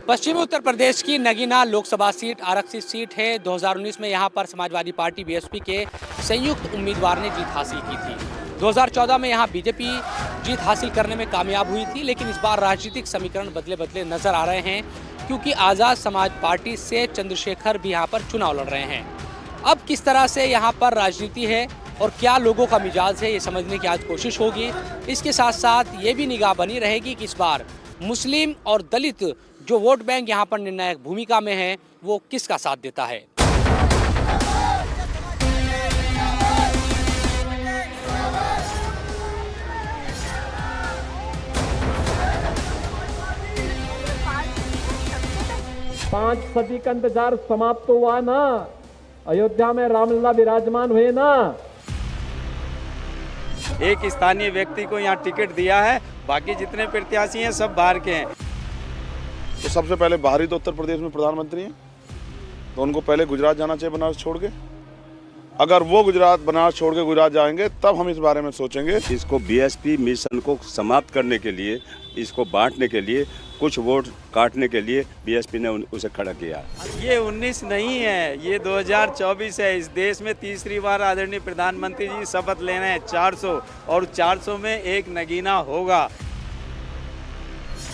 पश्चिमी उत्तर प्रदेश की नगीना लोकसभा सीट आरक्षित सीट है। 2019 में यहां पर समाजवादी पार्टी बीएसपी के संयुक्त उम्मीदवार ने जीत हासिल की थी। 2014 में यहां बीजेपी जीत हासिल करने में कामयाब हुई थी, लेकिन इस बार राजनीतिक समीकरण बदले बदले नजर आ रहे हैं, क्योंकि आज़ाद समाज पार्टी से चंद्रशेखर भी यहां पर चुनाव लड़ रहे हैं। अब किस तरह से यहाँ पर राजनीति है और क्या लोगों का मिजाज है, ये समझने की आज कोशिश होगी। इसके साथ साथ ये भी निगाह बनी रहेगी कि इस बार मुस्लिम और दलित जो वोट बैंक यहाँ पर निर्णायक भूमिका में है, वो किसका साथ देता है। पांच सदी का इंतजार समाप्त तो हुआ ना। अयोध्या में रामलला विराजमान हुए ना। एक स्थानीय व्यक्ति को यहाँ टिकट दिया है, बाकी जितने प्रत्याशी हैं सब बाहर के हैं। तो सबसे पहले बाहरी तो उत्तर प्रदेश में प्रधानमंत्री हैं, तो उनको पहले गुजरात जाना चाहिए, बनारस छोड़ के। अगर वो बनारस छोड़ के गुजरात जाएंगे तब हम इस बारे में सोचेंगे। इसको बीएसपी मिशन को समाप्त करने के लिए, इसको बांटने के लिए, कुछ वोट काटने के लिए बीएसपी ने उसे खड़ा किया। ये 19 नहीं है, ये 2024 है। इस देश में तीसरी बार आदरणीय प्रधानमंत्री जी शपथ ले रहे हैं। 400 और 400 में एक नगीना होगा।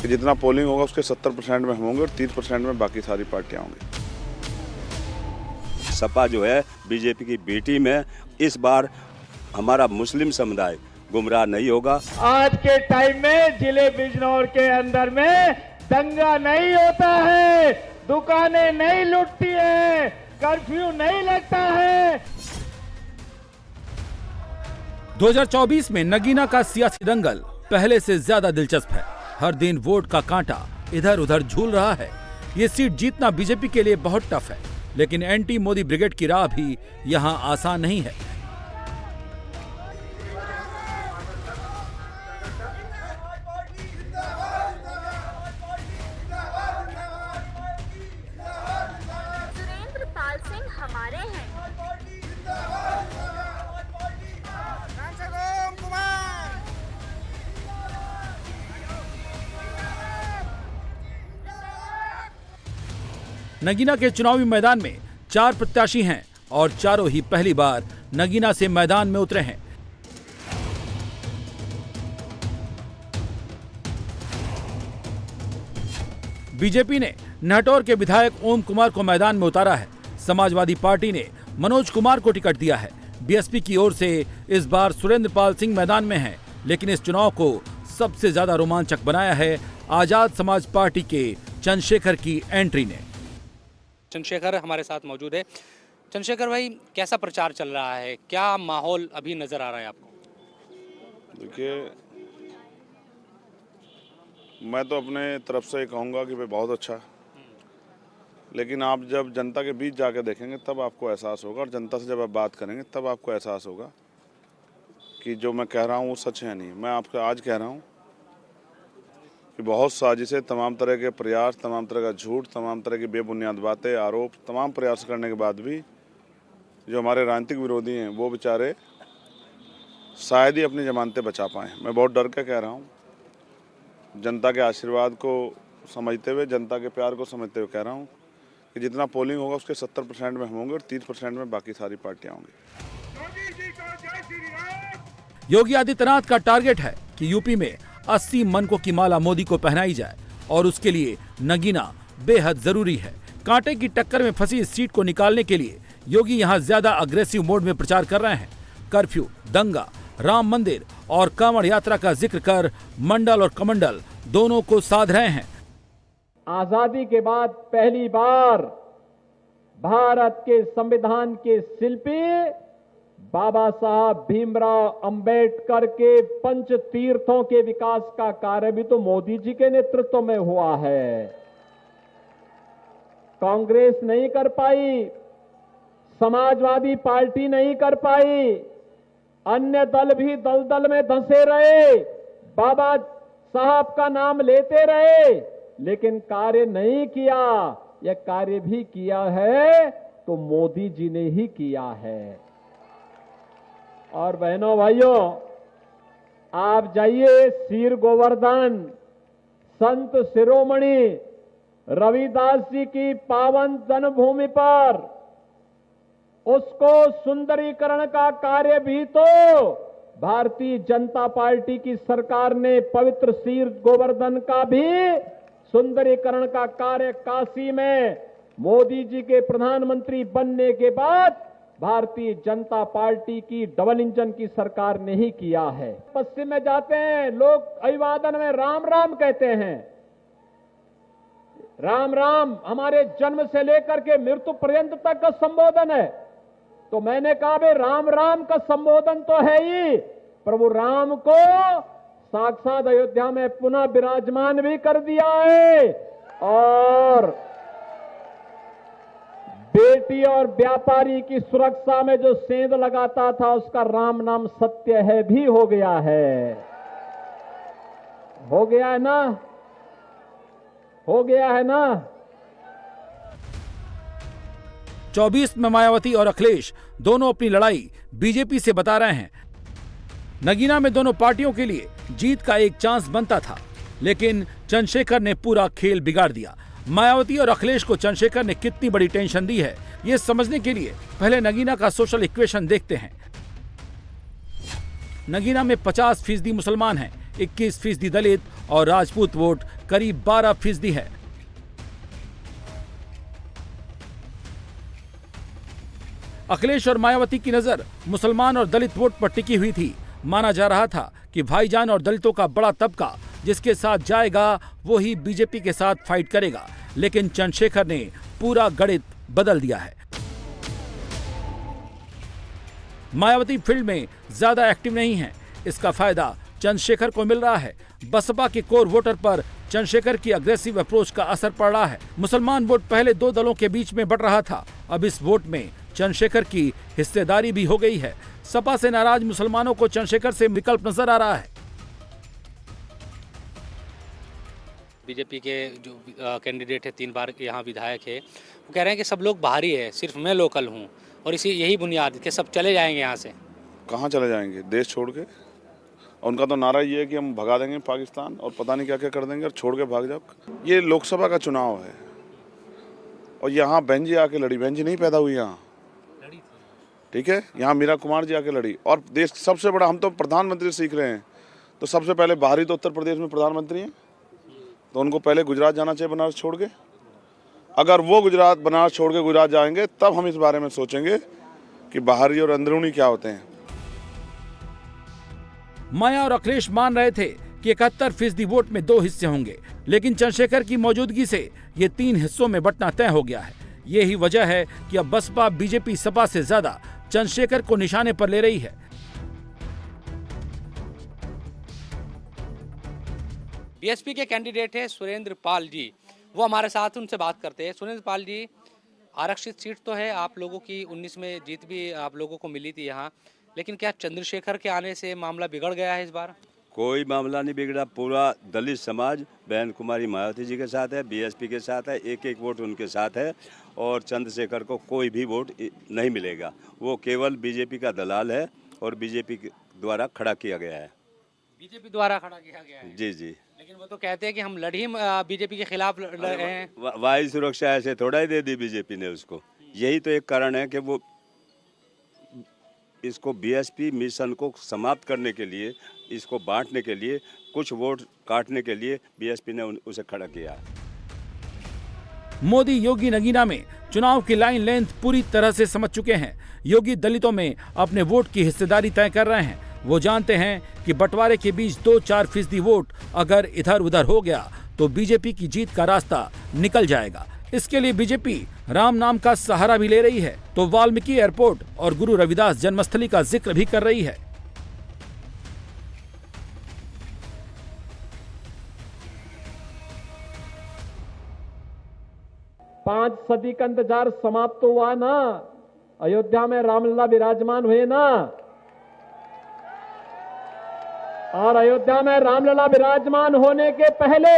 जितना पोलिंग होगा उसके 70% में हम होंगे और 30% में बाकी सारी पार्टियां होंगी। सपा जो है बीजेपी की बी टीम है। इस बार हमारा मुस्लिम समुदाय गुमराह नहीं होगा। आज के टाइम में जिले बिजनौर के अंदर में दंगा नहीं होता है, दुकानें नहीं लुटती है, कर्फ्यू नहीं लगता है। 2024 में नगीना का सियासी दंगल पहले से ज्यादा दिलचस्प है। हर दिन वोट का कांटा इधर उधर झूल रहा है। ये सीट जीतना बीजेपी के लिए बहुत टफ है, लेकिन एंटी मोदी ब्रिगेड की राह भी यहाँ आसान नहीं है। सुरेंद्र पाल सिंह हमारे हैं। नगीना के चुनावी मैदान में 4 प्रत्याशी हैं और चारों ही पहली बार नगीना से मैदान में उतरे हैं। बीजेपी ने नहटौर के विधायक ओम कुमार को मैदान में उतारा है। समाजवादी पार्टी ने मनोज कुमार को टिकट दिया है। बीएसपी की ओर से इस बार सुरेंद्र पाल सिंह मैदान में हैं, लेकिन इस चुनाव को सबसे ज्यादा रोमांचक बनाया है आजाद समाज पार्टी के चंद्रशेखर की एंट्री ने। चंद्रशेखर हमारे साथ मौजूद है। चंद्रशेखर भाई, कैसा प्रचार चल रहा है, क्या माहौल अभी नजर आ रहा है आपको? देखिए, मैं तो अपने तरफ से कहूँगा कि भाई बहुत अच्छा, लेकिन आप जब जनता के बीच जाके देखेंगे तब आपको एहसास होगा, और जनता से जब आप बात करेंगे तब आपको एहसास होगा कि जो मैं कह रहा हूँ वो सच है नहीं। मैं आपको आज कह रहा हूँ कि बहुत साजिशें, तमाम तरह के प्रयास, तमाम तरह का झूठ, तमाम तरह की बेबुनियाद बातें, आरोप, तमाम प्रयास करने के बाद भी जो हमारे राजनीतिक विरोधी हैं वो बेचारे शायद ही अपनी जमानतें बचा पाएँ। मैं बहुत डर के कह रहा हूँ, जनता के आशीर्वाद को समझते हुए, जनता के प्यार को समझते हुए कह रहा हूँ कि जितना पोलिंग होगा उसके 70% में हम होंगे और 30% में बाकी सारी पार्टियाँ होंगी। योगी आदित्यनाथ का टारगेट है कि यूपी में 80 मनकों की माला मोदी को पहनाई जाए, और उसके लिए नगीना बेहद जरूरी है। कांटे की टक्कर में फंसी इस सीट को निकालने के लिए योगी यहाँ ज्यादा अग्रेसिव मोड में प्रचार कर रहे हैं। कर्फ्यू, दंगा, राम मंदिर और कांवड़ यात्रा का जिक्र कर मंडल और कमंडल दोनों को साध रहे हैं। आजादी के बाद पहली बार भारत के संविधान के शिल्पी बाबा साहब भीमराव अंबेडकर के पंच तीर्थों के विकास का कार्य भी तो मोदी जी के नेतृत्व में हुआ है। कांग्रेस नहीं कर पाई, समाजवादी पार्टी नहीं कर पाई, अन्य दल भी दलदल में धंसे रहे, बाबा साहब का नाम लेते रहे, लेकिन कार्य नहीं किया। यह कार्य भी किया है तो मोदी जी ने ही किया है। और बहनों भाइयों, आप जाइए, सीर गोवर्धन, संत शिरोमणि रविदास जी की पावन जन्मभूमि पर उसको सुंदरीकरण का कार्य भी तो भारतीय जनता पार्टी की सरकार ने पवित्र शीर गोवर्धन का भी सुंदरीकरण का कार्य काशी में मोदी जी के प्रधानमंत्री बनने के बाद भारतीय जनता पार्टी की डबल इंजन की सरकार ने ही किया है। पश्चिम में जाते हैं लोग अभिवादन में राम राम कहते हैं। राम राम हमारे जन्म से लेकर के मृत्यु पर्यंत तक का संबोधन है। तो मैंने कहा भाई राम राम का संबोधन तो है ही, प्रभु राम को साक्षात अयोध्या में पुनः विराजमान भी कर दिया है और बेटी और व्यापारी की सुरक्षा में जो सेंध लगाता था उसका राम नाम सत्य है भी हो गया है। हो गया है ना, हो गया है ना। 24 में मायावती और अखिलेश दोनों अपनी लड़ाई बीजेपी से बता रहे हैं। नगीना में दोनों पार्टियों के लिए जीत का एक चांस बनता था, लेकिन चंद्रशेखर ने पूरा खेल बिगाड़ दिया। मायावती और अखिलेश को चंद्रशेखर ने कितनी बड़ी टेंशन दी है, ये समझने के लिए पहले नगीना का सोशल इक्वेशन देखते हैं। नगीना में 50% मुसलमान हैं, 21% दलित और राजपूत वोट करीब 12% है। अखिलेश और मायावती की नजर मुसलमान और दलित वोट पर टिकी हुई थी। माना जा रहा था कि भाईजान और दलितों का बड़ा तबका जिसके साथ जाएगा वो ही बीजेपी के साथ फाइट करेगा, लेकिन चंद्रशेखर ने पूरा गणित बदल दिया है। मायावती फील्ड में ज्यादा एक्टिव नहीं है, इसका फायदा चंद्रशेखर को मिल रहा है। बसपा के कोर वोटर पर चंद्रशेखर की अग्रेसिव अप्रोच का असर पड़ रहा है। मुसलमान वोट पहले दो दलों के बीच में बट रहा था, अब इस वोट में चंद्रशेखर की हिस्सेदारी भी हो गई है। सपा से नाराज मुसलमानों को चंद्रशेखर से विकल्प नजर आ रहा है। बीजेपी के जो कैंडिडेट है, 3 बार यहाँ विधायक है, वो कह रहे हैं कि सब लोग बाहरी है, सिर्फ मैं लोकल हूँ और इसी यही बुनियाद के सब चले जाएंगे यहाँ से। कहाँ चले जाएंगे? देश छोड़ के। और उनका तो नारा ये है कि हम भगा देंगे पाकिस्तान और पता नहीं क्या क्या कर देंगे और छोड़ के भाग जाओ। ये लोकसभा का चुनाव है और यहाँ बहन जी आके लड़ी। बहन जी नहीं पैदा हुई यहाँ, ठीक है, यहाँ मीरा कुमार जी आके लड़ी। और देश सबसे बड़ा, हम तो प्रधानमंत्री सीख रहे हैं, तो सबसे पहले बाहरी तो उत्तर प्रदेश में प्रधानमंत्री हैं, तो उनको पहले गुजरात जाना चाहिए बनारस छोड़ के। अगर वो गुजरात बनारस छोड़ के गुजरात जाएंगे तब हम इस बारे में सोचेंगे कि बाहरी और अंदरूनी क्या होते हैं। माया और अखिलेश मान रहे थे कि 71% वोट में 2 हिस्से होंगे, लेकिन चंद्रशेखर की मौजूदगी से ये 3 हिस्सों में बंटना तय हो गया है। यही वजह है कि अब बसपा बीजेपी सपा से ज्यादा चंद्रशेखर को निशाने पर ले रही है। बीएसपी के कैंडिडेट है सुरेंद्र पाल जी, वो हमारे साथ, उनसे बात करते हैं। सुरेंद्र पाल जी, आरक्षित सीट तो है आप लोगों की, 19 में जीत भी आप लोगों को मिली थी यहाँ, लेकिन क्या चंद्रशेखर के आने से मामला बिगड़ गया है इस बार? कोई मामला नहीं बिगड़ा। पूरा दलित समाज बहन कुमारी मायावती जी के साथ है, बीएसपी के साथ है, एक एक वोट उनके साथ है और चंद्रशेखर को कोई भी वोट नहीं मिलेगा। वो केवल बीजेपी का दलाल है और बीजेपी द्वारा खड़ा किया गया है। बीजेपी द्वारा खड़ा किया गया है? जी जी। लेकिन वो तो कहते हैं कि हम लड़ी बीजेपी के खिलाफ लड़े हैं। वायु सुरक्षा ऐसे थोड़ा ही दे दी बीजेपी ने उसको। यही तो एक कारण है कि वो इसको बीएसपी मिशन को समाप्त करने के लिए, इसको बांटने के लिए, कुछ वोट काटने के लिए बीएसपी ने उसे खड़ा किया। मोदी योगी नगीना में चुनाव की लाइन लेंथ पूरी तरह से समझ चुके हैं। योगी दलितों में अपने वोट की हिस्सेदारी तय कर रहे हैं। वो जानते हैं कि बंटवारे के बीच 2-4% वोट अगर इधर उधर हो गया तो बीजेपी की जीत का रास्ता निकल जाएगा। इसके लिए बीजेपी राम नाम का सहारा भी ले रही है, तो वाल्मीकि एयरपोर्ट और गुरु रविदास जन्मस्थली का जिक्र भी कर रही है। पांच सदी का इंतजार समाप्त तो हुआ ना, अयोध्या में रामलला विराजमान हुए ना, और अयोध्या में रामलला विराजमान होने के पहले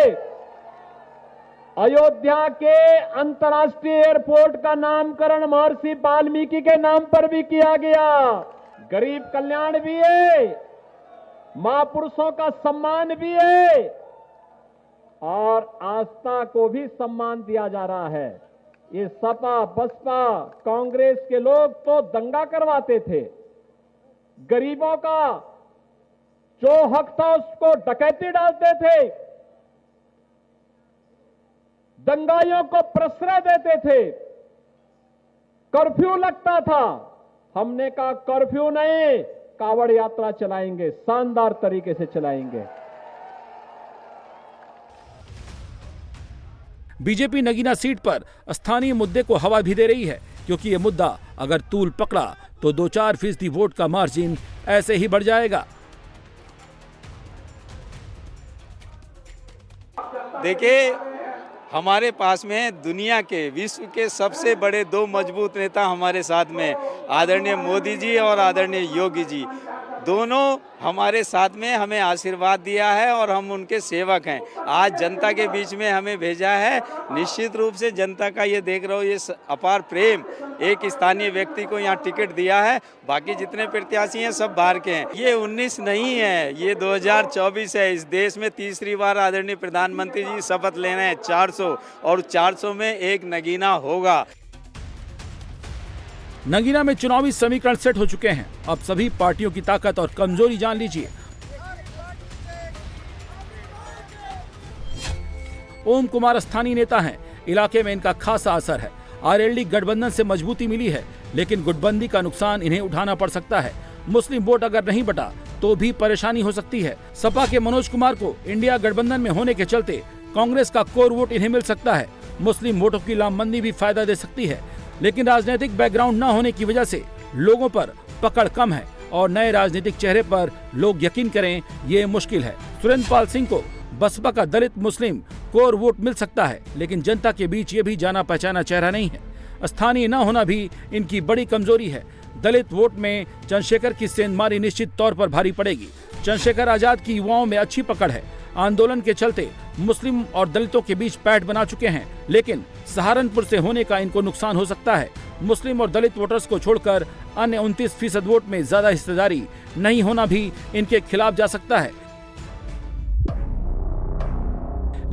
अयोध्या के अंतर्राष्ट्रीय एयरपोर्ट का नामकरण महर्षि वाल्मीकि के नाम पर भी किया गया। गरीब कल्याण भी है, महापुरुषों का सम्मान भी है, और आस्था को भी सम्मान दिया जा रहा है। ये सपा बसपा कांग्रेस के लोग तो दंगा करवाते थे, गरीबों का जो हक था उसको डकैती डालते थे, दंगाइयों को प्रश्रय देते थे, कर्फ्यू लगता था। हमने कहा कर्फ्यू नहीं, कावड़ यात्रा चलाएंगे, शानदार तरीके से चलाएंगे। बीजेपी नगीना सीट पर स्थानीय मुद्दे को हवा भी दे रही है, क्योंकि ये मुद्दा अगर तूल पकड़ा तो 2-4% वोट का मार्जिन ऐसे ही बढ़ जाएगा। देखिए, हमारे पास में दुनिया के विश्व के सबसे बड़े 2 मजबूत नेता हमारे साथ में, आदरणीय मोदी जी और आदरणीय योगी जी, दोनों हमारे साथ में हमें आशीर्वाद दिया है और हम उनके सेवक हैं। आज जनता के बीच में हमें भेजा है। निश्चित रूप से जनता का ये देख रहे हो, ये अपार प्रेम, एक स्थानीय व्यक्ति को यहाँ टिकट दिया है। बाकी जितने प्रत्याशी हैं सब बाहर के हैं। ये 19 नहीं है, ये 2024 है। इस देश में तीसरी बार आदरणीय प्रधानमंत्री जी शपथ ले रहे हैं। 400 और 400 में एक नगीना होगा। नगीना में चुनावी समीकरण सेट हो चुके हैं। अब सभी पार्टियों की ताकत और कमजोरी जान लीजिए। ओम कुमार स्थानीय नेता हैं, इलाके में इनका खासा असर है। आरएलडी गठबंधन से मजबूती मिली है, लेकिन गुटबंदी का नुकसान इन्हें उठाना पड़ सकता है। मुस्लिम वोट अगर नहीं बटा तो भी परेशानी हो सकती है। सपा के मनोज कुमार को इंडिया गठबंधन में होने के चलते कांग्रेस का कोर वोट इन्हें मिल सकता है। मुस्लिम वोटों की लामबंदी भी फायदा दे सकती है, लेकिन राजनीतिक बैकग्राउंड न होने की वजह से लोगों पर पकड़ कम है और नए राजनीतिक चेहरे पर लोग यकीन करें ये मुश्किल है। सुरेंद्र पाल सिंह को बसपा का दलित मुस्लिम कोर वोट मिल सकता है, लेकिन जनता के बीच ये भी जाना पहचाना चेहरा नहीं है। स्थानीय न होना भी इनकी बड़ी कमजोरी है। दलित वोट में चंद्रशेखर की सेंधमारी निश्चित तौर पर भारी पड़ेगी। चंद्रशेखर आजाद की युवाओं में अच्छी पकड़ है। आंदोलन के चलते मुस्लिम और दलितों के बीच पैठ बना चुके हैं, लेकिन सहारनपुर से होने का इनको नुकसान हो सकता है। मुस्लिम और दलित वोटर्स को छोड़कर अन्य 29% वोट में ज्यादा हिस्सेदारी नहीं होना भी इनके खिलाफ जा सकता है।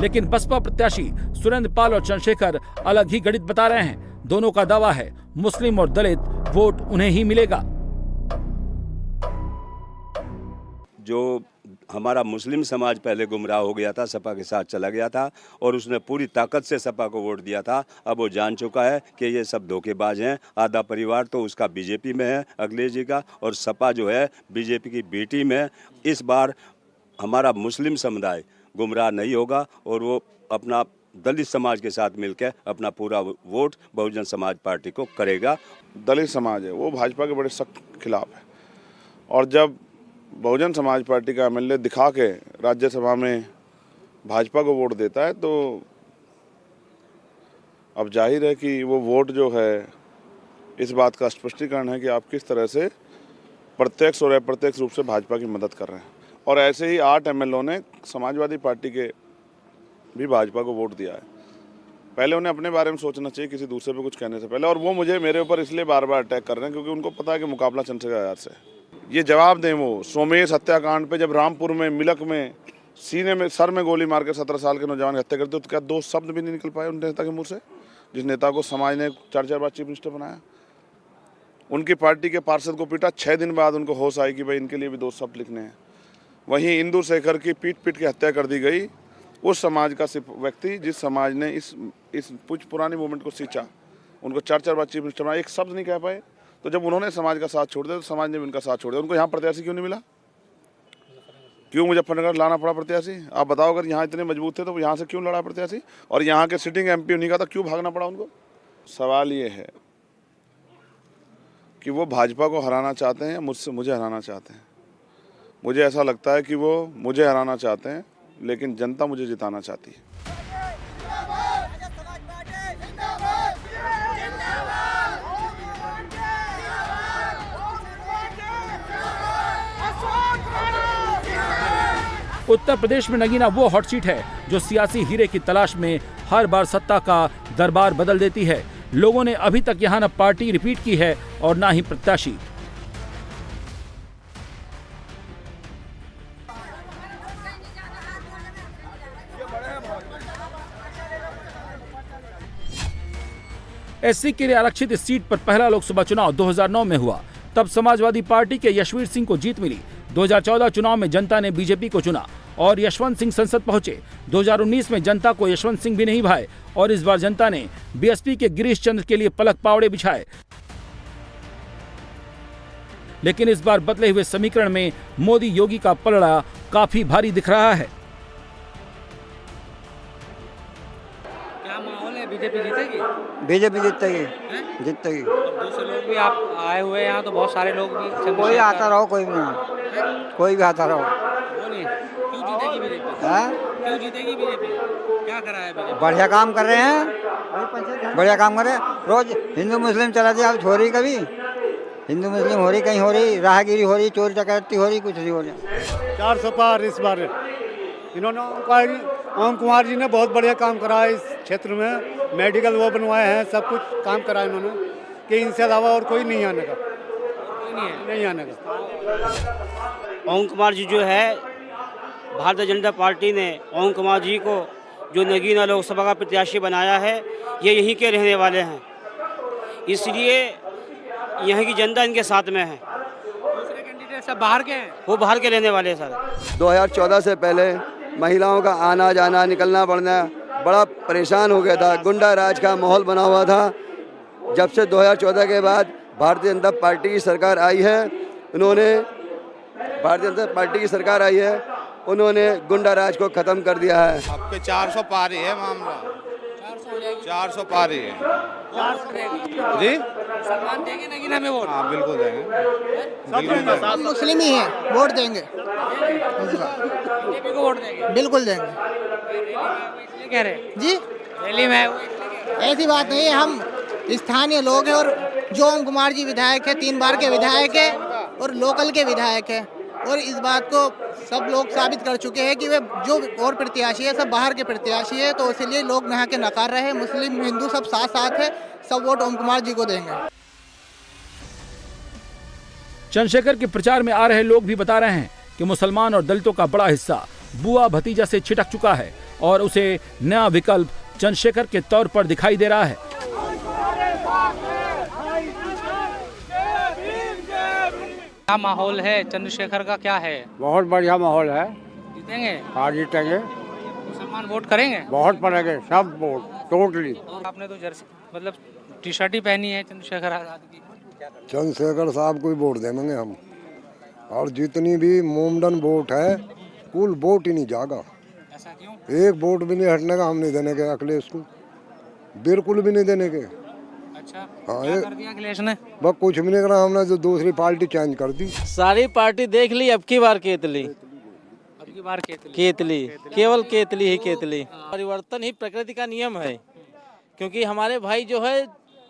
लेकिन बसपा प्रत्याशी सुरेंद्र पाल और चंद्रशेखर अलग ही गणित बता रहे हैं। दोनों का दावा है मुस्लिम और दलित वोट उन्हें ही मिलेगा। जो हमारा मुस्लिम समाज पहले गुमराह हो गया था, सपा के साथ चला गया था और उसने पूरी ताकत से सपा को वोट दिया था। अब वो जान चुका है कि ये सब धोखेबाज हैं। आधा परिवार तो उसका बीजेपी में है, अखिलेश जी का, और सपा जो है बीजेपी की बी टीम है। इस बार हमारा मुस्लिम समुदाय गुमराह नहीं होगा और वो अपना दलित समाज के साथ मिलकर अपना पूरा वोट बहुजन समाज पार्टी को करेगा। दलित समाज है वो भाजपा के बड़े सख्त खिलाफ है, और जब बहुजन समाज पार्टी का एमएलए दिखा के राज्यसभा में भाजपा को वोट देता है, तो अब जाहिर है कि वो वोट जो है इस बात का स्पष्टीकरण है कि आप किस तरह से प्रत्यक्ष और अप्रत्यक्ष रूप से भाजपा की मदद कर रहे हैं। और ऐसे ही 8 एमएलओ ने समाजवादी पार्टी के भी भाजपा को वोट दिया है। पहले उन्हें अपने बारे में सोचना चाहिए किसी दूसरे पे कुछ कहने से पहले। और वो मेरे ऊपर इसलिए बार बार अटैक कर रहे हैं क्योंकि उनको पता है कि मुकाबला चंद्रशेखर आजाद से। ये जवाब दें वो सोमेश हत्याकांड पे, जब रामपुर में मिलक में सीने में सर में गोली मार के 17 साल के नौजवान की हत्या करते, तो क्या 2 शब्द भी नहीं निकल पाए उन नेता के मुँह से, जिस नेता को समाज ने 4 बार चीफ मिनिस्टर बनाया। उनकी पार्टी के पार्षद को पीटा, 6 दिन बाद उनको होश आई कि भाई इनके लिए भी 2 शब्द लिखने हैं। वहीं इंदु शेखर की पीट के हत्या कर दी गई, उस समाज का व्यक्ति जिस समाज ने इस पुरानी मूवमेंट को सींचा, उनको 4 बार चीफ मिनिस्टर बनाया, एक शब्द नहीं कह पाए। तो जब उन्होंने समाज का साथ छोड़ दिया तो समाज ने भी उनका साथ छोड़ दिया। उनको यहाँ प्रत्याशी क्यों नहीं मिला? क्यों मुजफ्फरनगर लाना पड़ा प्रत्याशी? आप बताओ, अगर यहाँ इतने मजबूत थे तो यहाँ से क्यों लड़ा प्रत्याशी? और यहाँ के सिटिंग एमपी उन्हीं का था, क्यों भागना पड़ा उनको? सवाल ये है कि वो भाजपा को हराना चाहते हैं या मुझे हराना चाहते हैं। मुझे ऐसा लगता है कि वो मुझे हराना चाहते हैं, लेकिन जनता मुझे जिताना चाहती है। उत्तर प्रदेश में नगीना वो हॉट सीट है जो सियासी हीरे की तलाश में हर बार सत्ता का दरबार बदल देती है। लोगों ने अभी तक यहाँ न पार्टी रिपीट की है और न ही प्रत्याशी। एससी के लिए आरक्षित इस सीट पर पहला लोकसभा चुनाव 2009 में हुआ। तब समाजवादी पार्टी के यशवीर सिंह को जीत मिली। 2014 चुनाव में जनता ने बीजेपी को चुना और यशवंत सिंह संसद पहुंचे। 2019 में जनता को यशवंत सिंह भी नहीं भाए और इस बार जनता ने बीएसपी के गिरीश चंद्र के लिए पलक पावड़े बिछाए। लेकिन इस बार बदले हुए समीकरण में मोदी योगी का पलड़ा काफी भारी दिख रहा है। क्या माहौल है, बीजेपी जीतेगी? बीजेपी जीतेगी, जीतेगी। और दूसरे लोग भी आप आए हुए हैं यहाँ, तो बहुत सारे लोग भी। कोई आता रहो, कोई भी नहीं, कोई भी आता रहो। वो नहीं, क्यों जीतेगी बीजेपी? हाँ? क्यों जीतेगी बीजेपी? क्या करा है बीजेपी? बढ़िया काम कर रहे हैं, बढ़िया काम कर रहे हैं। रोज हिंदू मुस्लिम चला जाए, अब हो रही कभी हिंदू मुस्लिम हो रही, कहीं हो रही, राहगीरी हो रही, चोरी डकैती हो रही, कुछ नहीं हो रहा। 400 पार इस बार इन्होंने ओम कुमार जी ने बहुत बढ़िया काम करा है इस क्षेत्र में। मेडिकल वो बनवाए हैं, सब कुछ काम करा है इन्होंने कि इनसे अलावा और कोई नहीं आने का, नहीं आने का। ओम कुमार जी जो है, भारतीय जनता पार्टी ने ओम कुमार जी को जो नगीना लोकसभा का प्रत्याशी बनाया है, ये यहीं के रहने वाले हैं, इसलिए यहाँ की जनता इनके साथ में है। दूसरे कैंडिडेट सब बाहर के हैं, वो बाहर के रहने वाले हैं सर। 2014 से पहले महिलाओं का आना जाना निकलना पड़ना बड़ा परेशान हो गया था, गुंडा राज का माहौल बना हुआ था। जब से 2014 के बाद भारतीय जनता पार्टी की सरकार आई है, उन्होंने गुंडा राज को खत्म कर दिया है। आपके 400 पार ही है मामला, 400 पार ही है जी। सम्मान देंगे नगीना में वोट? हाँ बिल्कुल देंगे, सब मुस्लिम ही है, वोट देंगे, बीजेपी को वोट देंगे? बिल्कुल देंगे इसलिए कह रहे हैं जी। रैली में है वो इसलिए कह रहे हैं। ऐसी बात नहीं है, हम स्थानीय लोग हैं और जो ओम कुमार जी विधायक है, 3 बार के विधायक है और लोकल के विधायक है, और इस बात को सब लोग साबित कर चुके हैं कि वे जो और प्रत्याशी है सब बाहर के प्रत्याशी है, तो इसलिए लोग यहाँ के नकार रहे हैं। मुस्लिम हिंदू सब साथ साथ है, सब वोट ओम कुमार जी को देंगे। चंद्रशेखर के प्रचार में आ रहे लोग भी बता रहे हैं कि मुसलमान और दलितों का बड़ा हिस्सा बुआ भतीजा से छिटक चुका है और उसे नया विकल्प चंद्रशेखर के तौर पर दिखाई दे रहा है। क्या माहौल है चंद्रशेखर का, क्या है? बहुत बढ़िया माहौल है, जीतेंगे? हाँ जीतेंगे, मुसलमान वोट करेंगे? बहुत पड़ेंगे, सब वोट टोटली। और आपने तो जर्सी मतलब टी शर्ट ही पहनी है चंद्रशेखर आजाद की। चंद्रशेखर साहब को वोट देंगे हम, और जितनी भी मोमडन वोट है कुल वोट ही नहीं जागा। ऐसा क्यों? एक वोट भी नहीं हटने का, हम नहीं देने के अखिलेश को, बिल्कुल भी नहीं देने के। अच्छा, हाँ, क्या कर दिया अखिलेश ने? बस कुछ भी नहीं करा, हमने जो दूसरी पार्टी चेंज कर दी। सारी पार्टी देख ली, अब की बार केतली, अब की बार केतली, केवल केतली ही केतली। परिवर्तन ही प्रकृति का नियम है, क्योंकि हमारे भाई जो है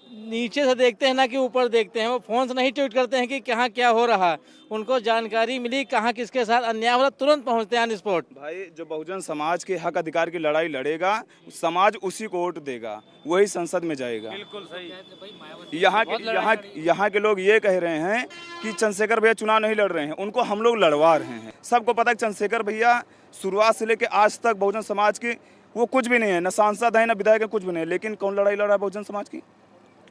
नीचे से देखते हैं ना कि ऊपर देखते हैं। वो फोन से नहीं ट्वीट करते हैं कि कहाँ क्या हो रहा है, उनको जानकारी मिली कहाँ किसके साथ अन्याय हो रहा, तुरंत पहुँचते हैं ऑन स्पॉट। भाई जो बहुजन समाज के हक अधिकार की लड़ाई लड़ेगा, समाज उसी को वोट देगा, वही संसद में जाएगा। बिल्कुल सही। यहाँ के लोग ये कह रहे हैं कि चंद्रशेखर भैया चुनाव नहीं लड़ रहे हैं, उनको हम लोग लड़वा रहे हैं। सबको पता है चंद्रशेखर भैया शुरुआत से लेकर आज तक बहुजन समाज की वो कुछ भी नहीं है, न सांसद है न विधायक है, कुछ भी नहीं है। लेकिन कौन लड़ाई लड़ रहा है बहुजन समाज की?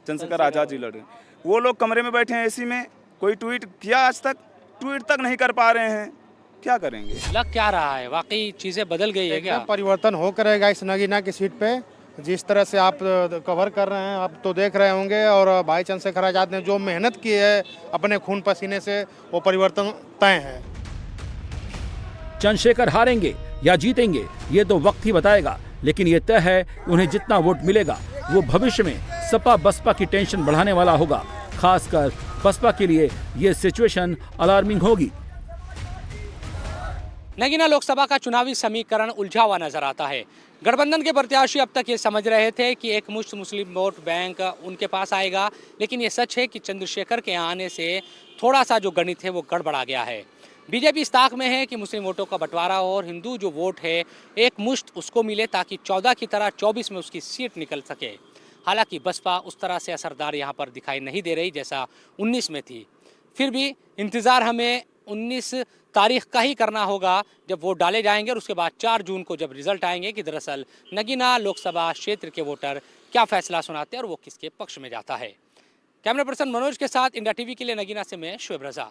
चंद्रशेखर आजाद जी लड़ रहे हैं। वो लोग कमरे में बैठे हैं एसी में, कोई ट्वीट किया आज तक? ट्वीट तक नहीं कर पा रहे हैं, क्या करेंगे? लग क्या रहा है, वाकई चीजें बदल गई है क्या? परिवर्तन हो करेगा इस नगीना की सीट पे, जिस तरह से आप कवर कर रहे हैं, आप तो देख रहे होंगे। और भाई चंद्रशेखर आजाद ने जो मेहनत की है अपने खून पसीने से, वो परिवर्तन तय है। चंद्रशेखर हारेंगे या जीतेंगे ये तो वक्त ही बताएगा, लेकिन ये तय है उन्हें जितना वोट मिलेगा वो भविष्य में सपा बसपा की टेंशन बढ़ाने वाला होगा। खासकर बसपा के लिए ये सिचुएशन अलार्मिंग होगी। नगीना लोकसभा का चुनावी समीकरण उलझा हुआ नजर आता है। गठबंधन के प्रत्याशी अब तक ये समझ रहे थे कि एक मुश्त मुस्लिम वोट बैंक उनके पास आएगा, लेकिन ये सच है कि चंद्रशेखर के आने से थोड़ा सा जो गणित है वो गड़बड़ा गया है। बीजेपी इस ताक में है कि मुस्लिम वोटों का बंटवारा हो और हिंदू जो वोट है एक मुश्त उसको मिले, ताकि 14 की तरह 24 में उसकी सीट निकल सके। हालांकि बसपा उस तरह से असरदार यहाँ पर दिखाई नहीं दे रही जैसा 19 में थी। फिर भी इंतज़ार हमें 19 तारीख का ही करना होगा, जब वोट डाले जाएंगे, और उसके बाद 4 जून को जब रिजल्ट आएंगे कि दरअसल नगीना लोकसभा क्षेत्र के वोटर क्या फैसला सुनाते हैं और वो किसके पक्ष में जाता है। कैमरा पर्सन मनोज के साथ इंडिया टीवी के लिए नगीना से मैं शुएब रजा।